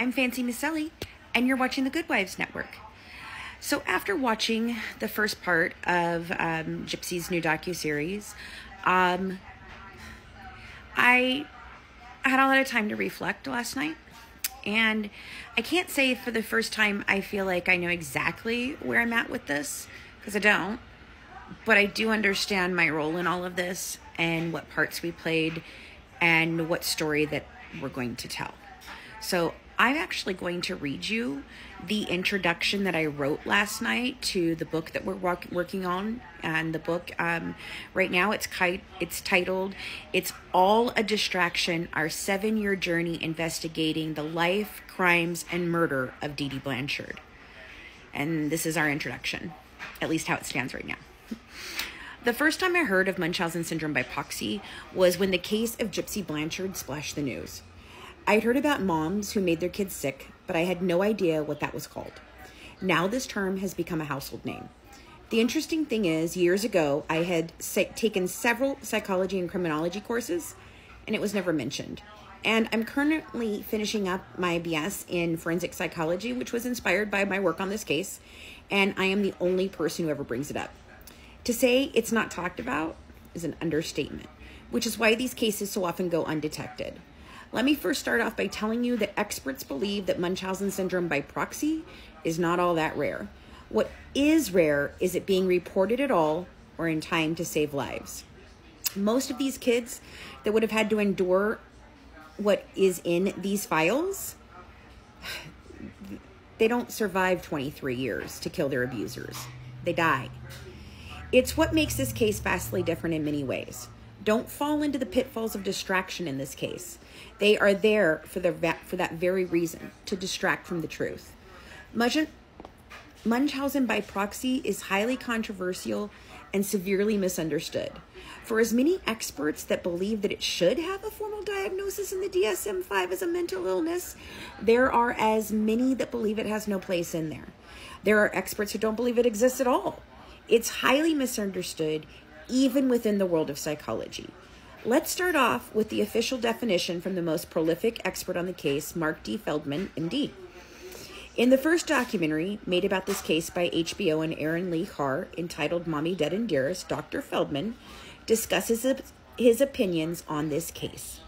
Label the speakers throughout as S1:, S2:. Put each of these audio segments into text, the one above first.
S1: I'm Fancy Miss Ellie, and you're watching the Good Wives Network. So after watching the first part of Gypsy's new docuseries, I had a lot of time to reflect last night. And I can't say for the first time I feel like I know exactly where I'm at with this, because I don't. But I do understand my role in all of this and what parts we played and what story that we're going to tell. So I'm actually going to read you the introduction that I wrote last night to the book that we're working on. And the book right now, it's titled, "It's All a Distraction, Our 7-Year Journey Investigating the Life, Crimes, and Murder of Dee Dee Blanchard." And this is our introduction, at least how it stands right now. The first time I heard of Munchausen syndrome by proxy was when the case of Gypsy Blanchard splashed the news. I'd heard about moms who made their kids sick, but I had no idea what that was called. Now this term has become a household name. The interesting thing is, years ago, I had taken several psychology and criminology courses, and it was never mentioned. And I'm currently finishing up my BS in forensic psychology, which was inspired by my work on this case, and I am the only person who ever brings it up. To say it's not talked about is an understatement, which is why these cases so often go undetected. Let me first start off by telling you that experts believe that Munchausen syndrome by proxy is not all that rare. What is rare is it being reported at all or in time to save lives. Most of these kids that would have had to endure what is in these files, they don't survive 23 years to kill their abusers. They die. It's what makes this case vastly different in many ways. Don't fall into the pitfalls of distraction in this case. They are there for that very reason, to distract from the truth. Munchausen by proxy is highly controversial and severely misunderstood. For as many experts that believe that it should have a formal diagnosis in the DSM-5 as a mental illness, there are as many that believe it has no place in there. There are experts who don't believe it exists at all. It's highly misunderstood, even within the world of psychology. Let's start off with the official definition from the most prolific expert on the case, Mark D. Feldman, MD. In the first documentary made about this case by HBO and Aaron Lee Carr, entitled Mommy Dead and Dearest, Dr. Feldman discusses his opinions on this case.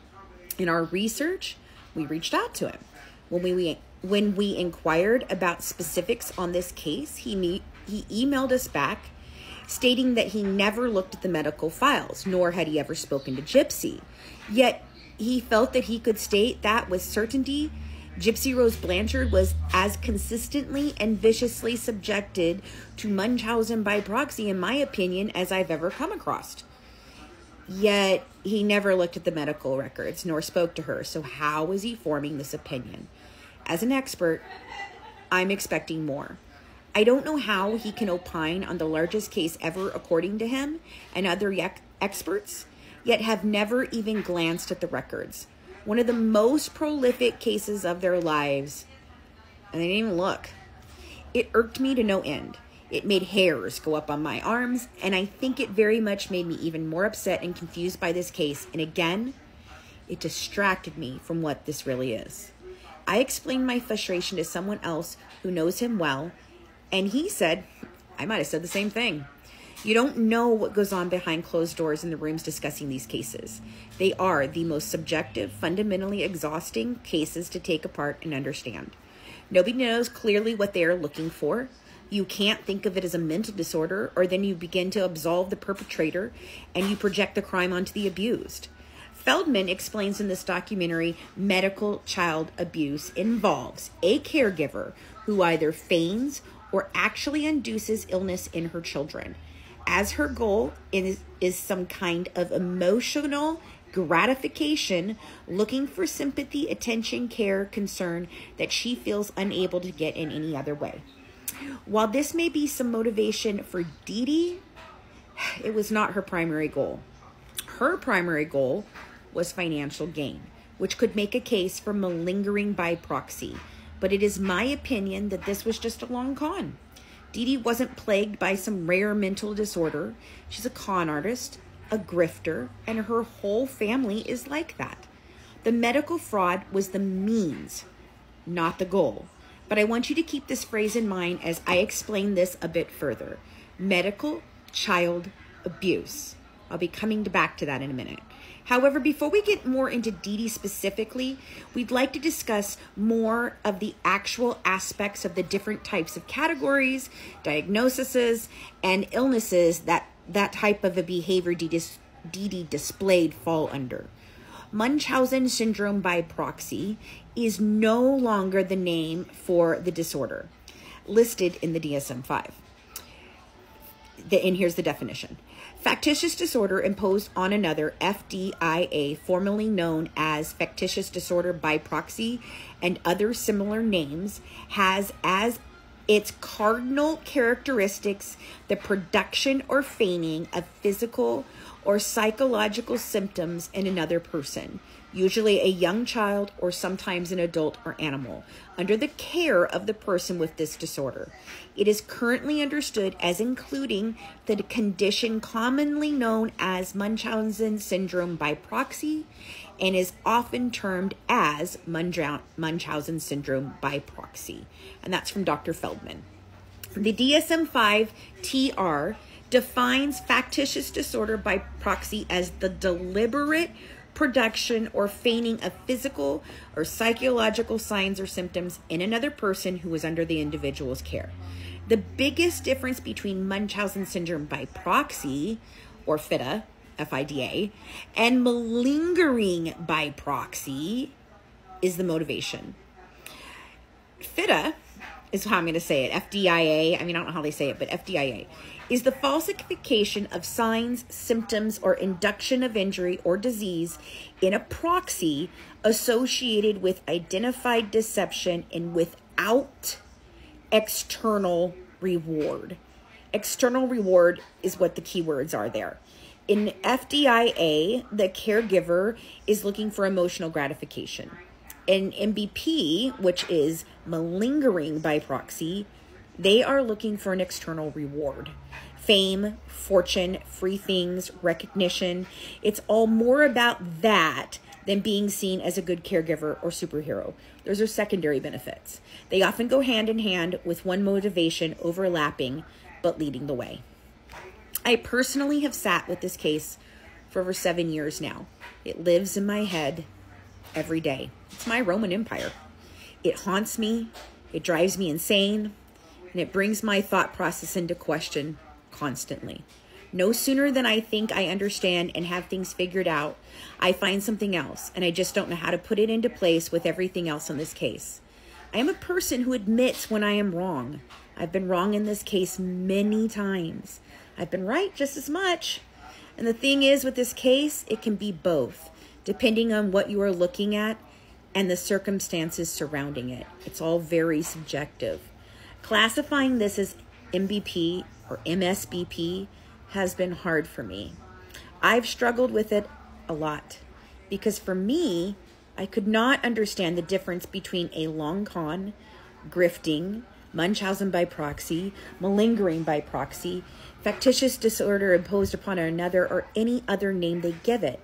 S1: In our research, we reached out to him. When we inquired about specifics on this case, he emailed us back stating that he never looked at the medical files, nor had he ever spoken to Gypsy. Yet he felt that he could state that with certainty Gypsy Rose Blanchard was as consistently and viciously subjected to Munchausen by proxy, in my opinion, as I've ever come across. Yet he never looked at the medical records nor spoke to her. So how is he forming this opinion? As an expert, I'm expecting more. I don't know how he can opine on the largest case ever according to him and other experts, yet have never even glanced at the records. One of the most prolific cases of their lives, and they didn't even look. It irked me to no end. It made hairs go up on my arms, and I think it very much made me even more upset and confused by this case. And again, it distracted me from what this really is. I explained my frustration to someone else who knows him well, and he said, I might have said the same thing. You don't know what goes on behind closed doors in the rooms discussing these cases. They are the most subjective, fundamentally exhausting cases to take apart and understand. Nobody knows clearly what they are looking for. You can't think of it as a mental disorder, or then you begin to absolve the perpetrator and you project the crime onto the abused. Feldman explains in this documentary, medical child abuse involves a caregiver who either feigns or actually induces illness in her children, as her goal is some kind of emotional gratification, looking for sympathy, attention, care, concern that she feels unable to get in any other way. While this may be some motivation for Dee Dee, it was not her primary goal. Her primary goal was financial gain, which could make a case for malingering by proxy. But it is my opinion that this was just a long con. Dee Dee wasn't plagued by some rare mental disorder. She's a con artist, a grifter, and her whole family is like that. The medical fraud was the means not the goal. But I want you to keep this phrase in mind as I explain this a bit further. Medical child abuse. I'll be coming back to that in a minute. However, before we get more into DD specifically, we'd like to discuss more of the actual aspects of the different types of categories, diagnoses, and illnesses that type of a behavior DD displayed fall under. Munchausen syndrome by proxy is no longer the name for the disorder listed in the DSM-5. And here's the definition. Factitious disorder imposed on another, FDIA, formerly known as factitious disorder by proxy and other similar names, has as its cardinal characteristics the production or feigning of physical or psychological symptoms in another person, usually a young child or sometimes an adult or animal, under the care of the person with this disorder. It is currently understood as including the condition commonly known as Munchausen syndrome by proxy and is often termed as Munchausen syndrome by proxy. And that's from Dr. Feldman. The DSM-5 TR defines factitious disorder by proxy as the deliberate production or feigning of physical or psychological signs or symptoms in another person who is under the individual's care. The biggest difference between Munchausen syndrome by proxy, or FIDA, F-I-D-A, and malingering by proxy is the motivation. FIDA is how I'm going to say it, FDIA, I don't know how they say it, but FDIA, is the falsification of signs, symptoms, or induction of injury or disease in a proxy associated with identified deception and without external reward. External reward is what the keywords are there. In FDIA, the caregiver is looking for emotional gratification. In MBP, which is malingering by proxy, they are looking for an external reward. Fame, fortune, free things, recognition. It's all more about that than being seen as a good caregiver or superhero. Those are secondary benefits. They often go hand in hand with one motivation overlapping but leading the way. I personally have sat with this case for over 7 years now. It lives in my head every day. It's my Roman Empire. It haunts me, it drives me insane, and it brings my thought process into question constantly. No sooner than I think I understand and have things figured out, I find something else, and I just don't know how to put it into place with everything else in this case. I am a person who admits when I am wrong. I've been wrong in this case many times. I've been right just as much. And the thing is, with this case, it can be both, depending on what you are looking at and the circumstances surrounding it. It's all very subjective. Classifying this as MBP or MSBP has been hard for me. I've struggled with it a lot because for me, I could not understand the difference between a long con, grifting, Munchausen by proxy, malingering by proxy, factitious disorder imposed upon another, or any other name they give it.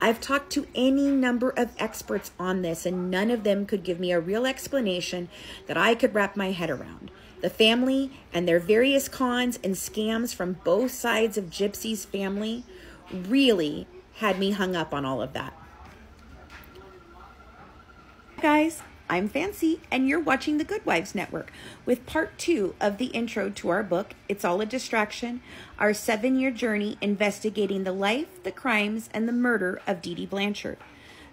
S1: I've talked to any number of experts on this, and none of them could give me a real explanation that I could wrap my head around. The family and their various cons and scams from both sides of Gypsy's family really had me hung up on all of that. Guys, I'm Fancy, and you're watching the Good Wives Network with part 2 of the intro to our book, It's All a Distraction, our 7-year journey investigating the life, the crimes, and the murder of Dee Dee Blanchard.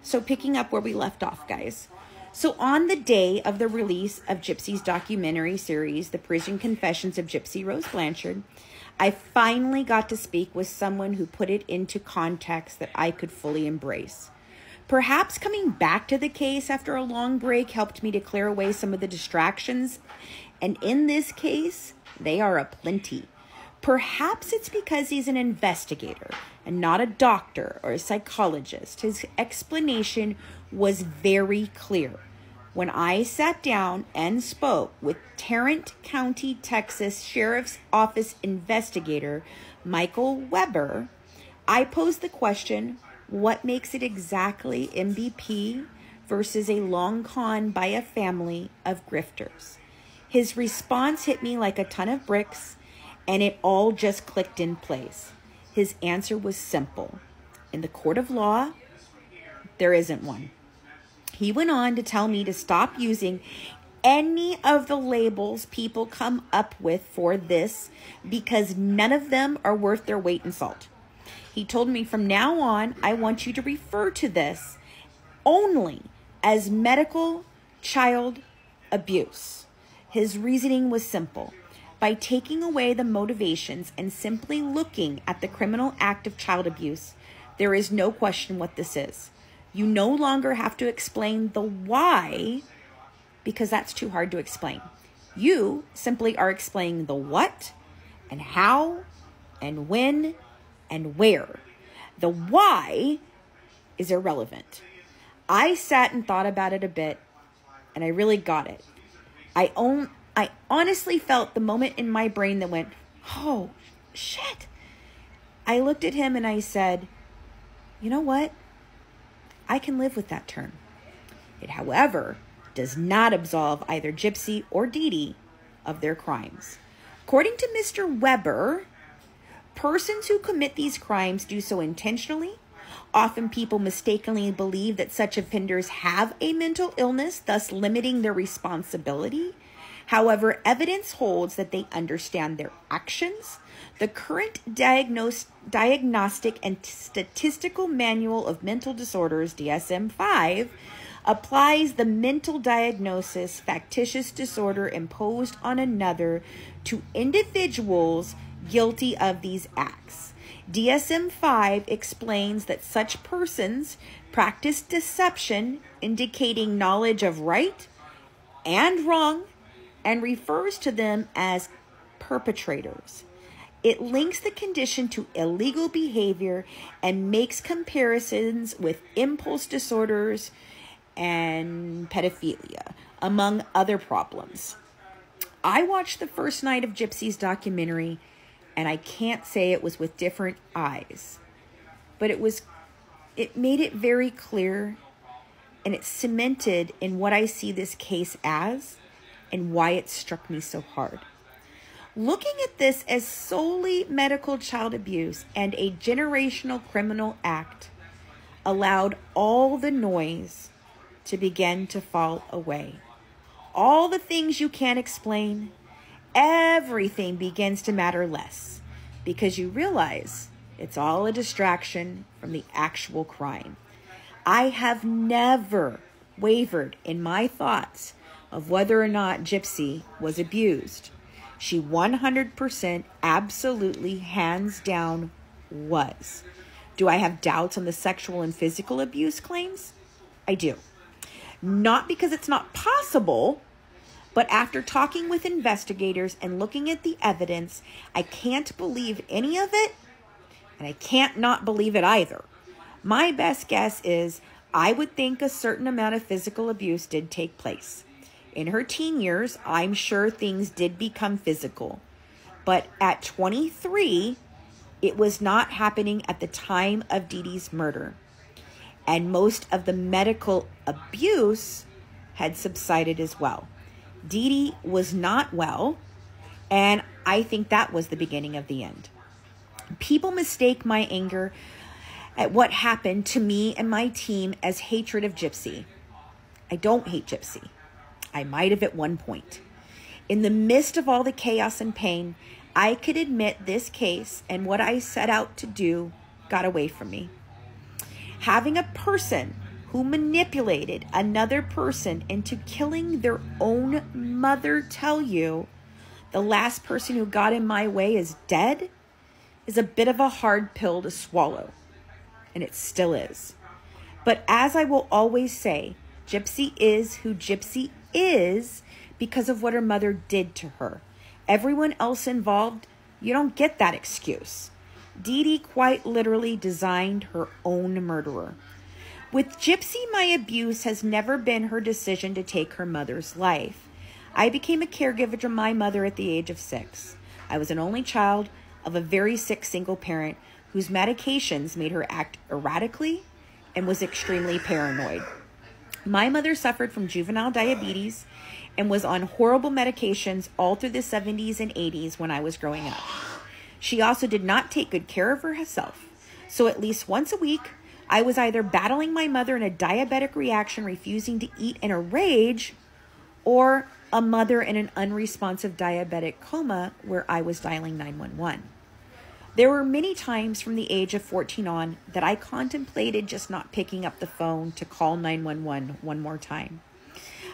S1: So picking up where we left off, guys. So on the day of the release of Gypsy's documentary series, The Prison Confessions of Gypsy Rose Blanchard, I finally got to speak with someone who put it into context that I could fully embrace. Perhaps coming back to the case after a long break helped me to clear away some of the distractions. And in this case, they are aplenty. Perhaps it's because he's an investigator and not a doctor or a psychologist. His explanation was very clear. When I sat down and spoke with Tarrant County, Texas Sheriff's Office investigator Michael Weber, I posed the question, what makes it exactly MBP versus a long con by a family of grifters. His response hit me like a ton of bricks, and it all just clicked in place. His answer was simple. In the court of law, there isn't one. He went on to tell me to stop using any of the labels people come up with for this because none of them are worth their weight in salt. He told me from now on, I want you to refer to this only as medical child abuse. His reasoning was simple. By taking away the motivations and simply looking at the criminal act of child abuse, there is no question what this is. You no longer have to explain the why because that's too hard to explain. You simply are explaining the what and how and when and where. The why is irrelevant. I sat and thought about it a bit, and I really got it. I honestly felt the moment in my brain that went, oh, shit. I looked at him and I said, you know what? I can live with that term. It, however, does not absolve either Gypsy or Dee Dee of their crimes. According to Mr. Weber, persons who commit these crimes do so intentionally. Often people mistakenly believe that such offenders have a mental illness, thus limiting their responsibility. However, evidence holds that they understand their actions. The current Diagnostic and Statistical Manual of Mental Disorders, DSM-5, applies the mental diagnosis factitious disorder imposed on another to individuals guilty of these acts. DSM-5 explains that such persons practice deception, indicating knowledge of right and wrong, and refers to them as perpetrators. It links the condition to illegal behavior and makes comparisons with impulse disorders and pedophilia, among other problems. I watched the first night of Gypsy's documentary, and I can't say it was with different eyes, but it made it very clear, and it cemented in what I see this case as and why it struck me so hard. Looking at this as solely medical child abuse and a generational criminal act allowed all the noise to begin to fall away. All the things you can't explain, everything begins to matter less because you realize it's all a distraction from the actual crime. I have never wavered in my thoughts of whether or not Gypsy was abused. She 100% absolutely hands down was. Do I have doubts on the sexual and physical abuse claims? I do. Not because it's not possible, but after talking with investigators and looking at the evidence, I can't believe any of it, and I can't not believe it either. My best guess is I would think a certain amount of physical abuse did take place. In her teen years, I'm sure things did become physical. But at 23, it was not happening at the time of Dee Dee's murder. And most of the medical abuse had subsided as well. Dee Dee was not well, and I think that was the beginning of the end. People mistake my anger at what happened to me and my team as hatred of Gypsy. I don't hate Gypsy. I might have at one point. In the midst of all the chaos and pain, I could admit this case and what I set out to do got away from me. Having a person who manipulated another person into killing their own mother tell you the last person who got in my way is dead is a bit of a hard pill to swallow. And it still is. But as I will always say, Gypsy is who Gypsy is because of what her mother did to her. Everyone else involved, you don't get that excuse. Dee Dee quite literally designed her own murderer. With Gypsy, my abuse has never been her decision to take her mother's life. I became a caregiver to my mother at the age of 6. I was an only child of a very sick single parent whose medications made her act erratically and was extremely paranoid. My mother suffered from juvenile diabetes and was on horrible medications all through the 70s and 80s when I was growing up. She also did not take good care of herself. So at least once a week, I was either battling my mother in a diabetic reaction, refusing to eat in a rage, or a mother in an unresponsive diabetic coma where I was dialing 911. There were many times from the age of 14 on that I contemplated just not picking up the phone to call 911 one more time.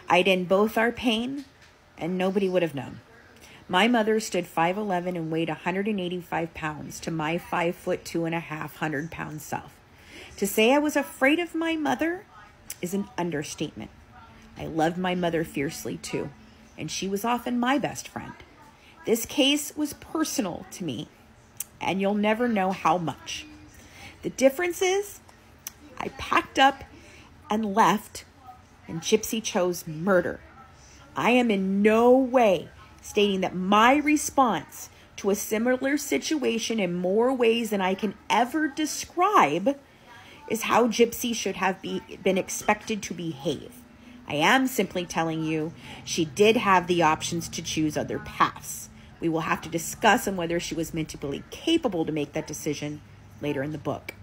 S1: I'd end both our pain and nobody would have known. My mother stood 5'11" and weighed 185 pounds to my 5'2.5", 100-pound self. To say I was afraid of my mother is an understatement. I loved my mother fiercely too, and she was often my best friend. This case was personal to me, and you'll never know how much. The difference is I packed up and left, and Gypsy chose murder. I am in no way stating that my response to a similar situation in more ways than I can ever describe is how Gypsy should have been expected to behave. I am simply telling you she did have the options to choose other paths. We will have to discuss on whether she was mentally capable to make that decision later in the book.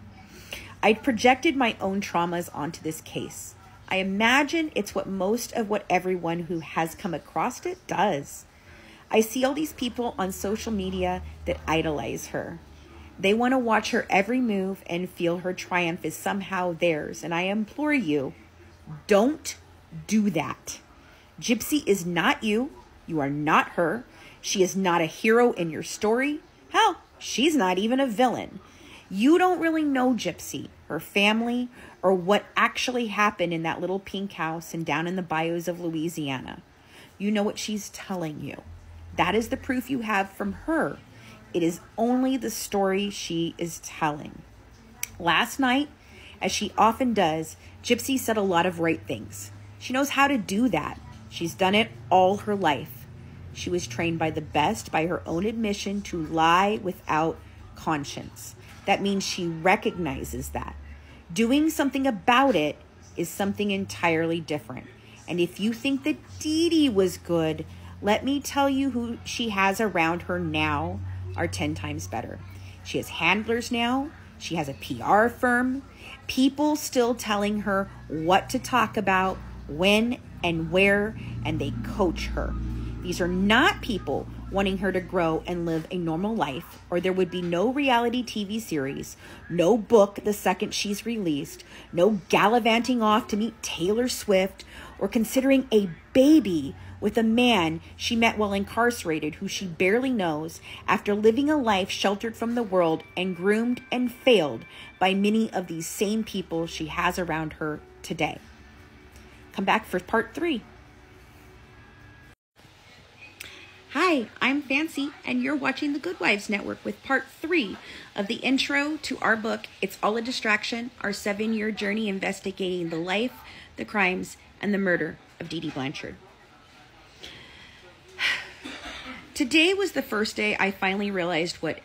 S1: I'd projected my own traumas onto this case. I imagine it's what everyone who has come across it does. I see all these people on social media that idolize her. They want to watch her every move and feel her triumph is somehow theirs. And I implore you, don't do that. Gypsy is not you. You are not her. She is not a hero in your story. Hell, she's not even a villain. You don't really know Gypsy, her family, or what actually happened in that little pink house and down in the bayous of Louisiana. You know what she's telling you. That is the proof you have from her. It is only the story she is telling. Last night, as she often does, Gypsy said a lot of right things. She knows how to do that. She's done it all her life. She was trained by the best, by her own admission, to lie without conscience. That means she recognizes that. Doing something about it is something entirely different. And if you think that Dee Dee was good, let me tell you who she has around her now are 10 times better. She has handlers now. She has a PR firm. People still telling her what to talk about, when and where, and they coach her. These are not people wanting her to grow and live a normal life, or there would be no reality TV series, no book the second she's released, no gallivanting off to meet Taylor Swift, or considering a baby with a man she met while incarcerated who she barely knows after living a life sheltered from the world and groomed and failed by many of these same people she has around her today. Come back for part 3. Hi, I'm Fancy, and you're watching the Good Wives Network with part 3 of the intro to our book, It's All a Distraction, our 7-year journey investigating the life, the crimes, and the murder of Dee Dee Blanchard. Today was the first day I finally realized what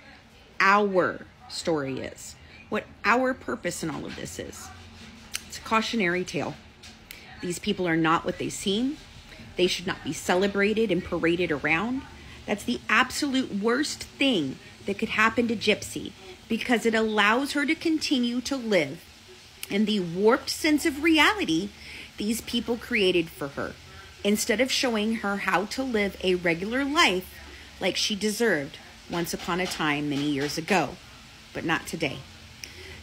S1: our story is, what our purpose in all of this is. It's a cautionary tale. These people are not what they seem. They should not be celebrated and paraded around. That's the absolute worst thing that could happen to Gypsy, because it allows her to continue to live in the warped sense of reality these people created for her, instead of showing her how to live a regular life like she deserved once upon a time many years ago, but not today.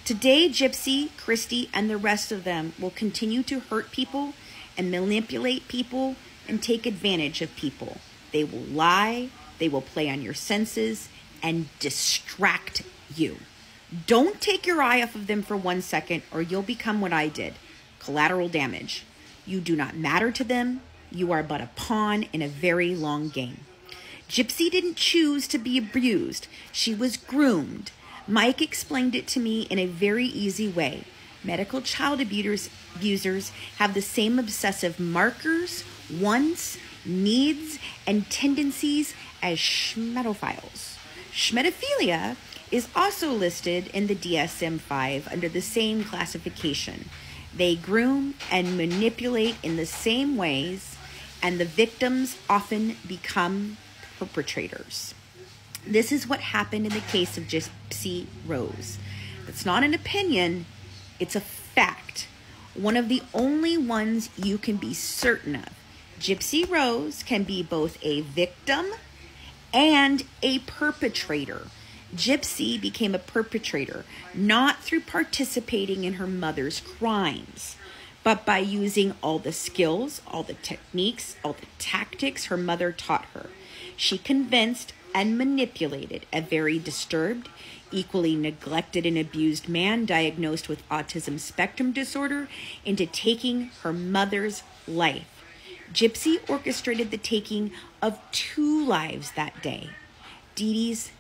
S1: Today, Gypsy, Christy, and the rest of them will continue to hurt people and manipulate people and take advantage of people. They will lie, they will play on your senses, and distract you. Don't take your eye off of them for 1 second, or you'll become what I did, collateral damage. You do not matter to them. You are but a pawn in a very long game. Gypsy didn't choose to be abused. She was groomed. Mike explained it to me in a very easy way. Medical child abusers have the same obsessive markers, wants, needs, and tendencies as schmetophiles. Schmetophilia is also listed in the DSM-5 under the same classification. They groom and manipulate in the same ways, and the victims often become perpetrators. This is what happened in the case of Gypsy Rose. It's not an opinion, it's a fact. One of the only ones you can be certain of. Gypsy Rose can be both a victim and a perpetrator. Gypsy became a perpetrator, not through participating in her mother's crimes, but by using all the skills, all the techniques, all the tactics her mother taught her. She convinced and manipulated a very disturbed, equally neglected and abused man diagnosed with autism spectrum disorder into taking her mother's life. Gypsy orchestrated the taking of 2 lives that day, Dee Dee's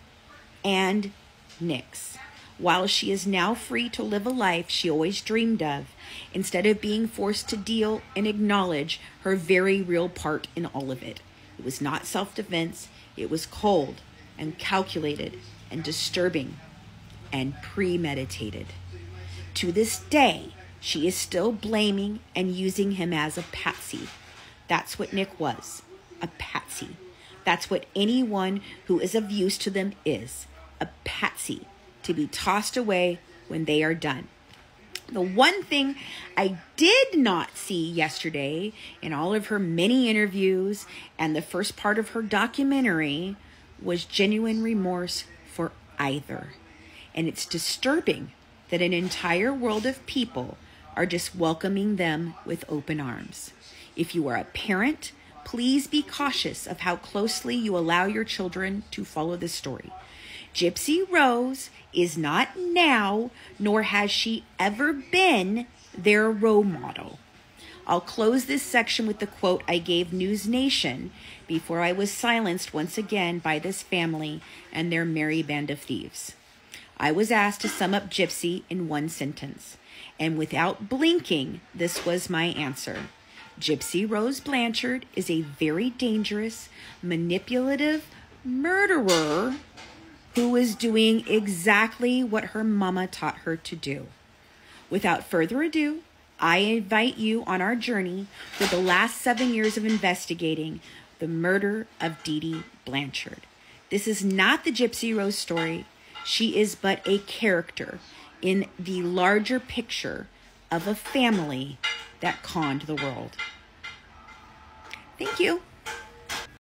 S1: and Nick's. While she is now free to live a life she always dreamed of, instead of being forced to deal and acknowledge her very real part in all of it. It was not self-defense, it was cold and calculated and disturbing and premeditated. To this day, she is still blaming and using him as a patsy. That's what Nick was, a patsy. That's what anyone who is of use to them is, a patsy, to be tossed away when they are done. The one thing I did not see yesterday in all of her many interviews and the first part of her documentary was genuine remorse for either. And it's disturbing that an entire world of people are just welcoming them with open arms. If you are a parent, please be cautious of how closely you allow your children to follow this story. Gypsy Rose is not now, nor has she ever been, their role model. I'll close this section with the quote I gave News Nation before I was silenced once again by this family and their merry band of thieves. I was asked to sum up Gypsy in one sentence, and without blinking, this was my answer. Gypsy Rose Blanchard is a very dangerous, manipulative murderer who is doing exactly what her mama taught her to do. Without further ado, I invite you on our journey through the last 7 years of investigating the murder of Dee Dee Blanchard. This is not the Gypsy Rose story. She is but a character in the larger picture of a family that conned the world. Thank you.